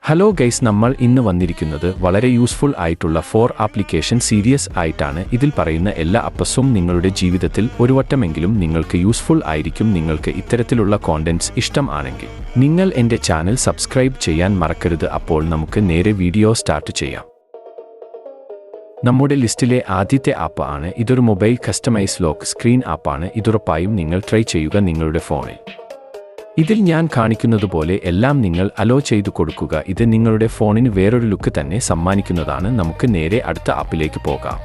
Hello guys, നമ്മൾ ഇന്ന് വന്നിരിക്കുന്നത് വളരെ യൂസ്ഫുൾ ആയിട്ടുള്ള 4 ആപ്ലിക്കേഷൻ സീരീസ് ആയിട്ടാണ്. ഇതിൽ പറയുന്ന എല്ലാ അപ്പസും നിങ്ങളുടെ ജീവിതത്തിൽ ഒരു വട്ടമെങ്കിലും നിങ്ങൾക്ക് യൂസ്ഫുൾ ആയിരിക്കും. നിങ്ങൾക്ക് ഇത്തരത്തിലുള്ള കോണ്ടന്റ്സ് ഇഷ്ടം ആണെങ്കിൽ നിങ്ങൾ എൻ്റെ ചാനൽ സബ്സ്ക്രൈബ് ചെയ്യാൻ മറക്കരുത്. അപ്പോൾ നമുക്ക് നേരെ വീഡിയോ സ്റ്റാർട്ട് ചെയ്യാം. നമ്മുടെ ലിസ്റ്റിലെ ആദ്യത്തെ ആപ്പ് ആണ്. ഇതൊരു മൊബൈൽ കസ്റ്റമൈസ് ലോക്ക് സ്ക്രീൻ ആപ്പാണ്. ഇതുറപ്പായും നിങ്ങൾ ട്രൈ ചെയ്യുക നിങ്ങളുടെ ഫോണിൽ. ഇതിൽ ഞാൻ കാണിക്കുന്നതുപോലെ എല്ലാം നിങ്ങൾ അലോ ചെയ്തു കൊടുക്കുക. ഇത് നിങ്ങളുടെ ഫോണിന് വേറൊരു ലുക്ക് തന്നെ സമ്മാനിക്കുന്നതാണ്. നമുക്ക് നേരെ അടുത്ത ആപ്പിലേക്ക് പോകാം.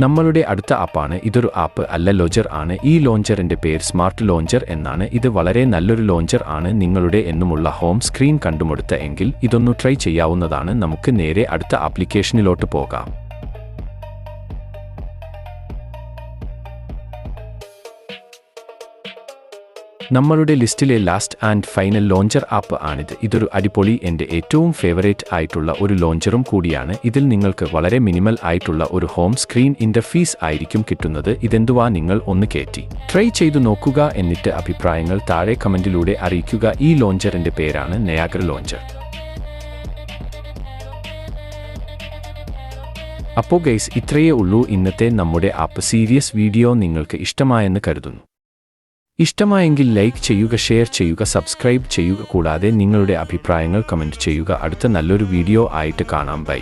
നമ്മളുടെ അടുത്ത ആപ്പാണ്. ഇതൊരു ആപ്പ് അല്ല, ലോഞ്ചർ ആണ്. ഈ ലോഞ്ചറിന്റെ പേര് സ്മാർട്ട് ലോഞ്ചർ എന്നാണ്. ഇത് വളരെ നല്ലൊരു ലോഞ്ചർ ആണ്. നിങ്ങളുടെ എന്നുമുള്ള ഹോം സ്ക്രീൻ കണ്ടുമുടുത്ത എങ്കിൽ ഇതൊന്നു ട്രൈ ചെയ്യാവുന്നതാണ്. നമുക്ക് നേരെ അടുത്ത ആപ്ലിക്കേഷനിലോട്ട് പോകാം. നമ്മളുടെ ലിസ്റ്റിലെ last and final launcher app ആണിത്. ഇതൊരു അടിപൊളി, എൻ്റെ ഏറ്റവും ഫേവറേറ്റ് ആയിട്ടുള്ള ഒരു ലോഞ്ചറും കൂടിയാണ്. ഇതിൽ നിങ്ങൾക്ക് വളരെ മിനിമൽ ആയിട്ടുള്ള ഒരു ഹോം സ്ക്രീൻ ഇന്റർഫേസ് ആയിരിക്കും കിട്ടുന്നത്. ഇതെന്തുവാ, നിങ്ങൾ ഒന്ന് കയറ്റി ട്രൈ ചെയ്തു നോക്കുക. എന്നിട്ട് അഭിപ്രായങ്ങൾ താഴെ കമന്റിലൂടെ അറിയിക്കുക. ഈ ലോഞ്ചറിന്റെ പേരാണ് നയാഗ്ര ലോഞ്ചർ. അപ്പോൾ ഗൈസ്, ഇത്രയേ ഉള്ളൂ ഇന്നത്തെ നമ്മുടെ ആപ്പ് സീരീസ് വീഡിയോ. നിങ്ങൾക്ക് ഇഷ്ടമായെന്ന് കരുതുന്നു. ഇഷ്ടമായെങ്കിൽ ലൈക്ക് ചെയ്യുക, ഷെയർ ചെയ്യുക, സബ്സ്ക്രൈബ് ചെയ്യുക. കൂടാതെ നിങ്ങളുടെ അഭിപ്രായങ്ങൾ കമന്റ് ചെയ്യുക. അടുത്ത നല്ലൊരു വീഡിയോ ആയിട്ട് കാണാം. ബൈ.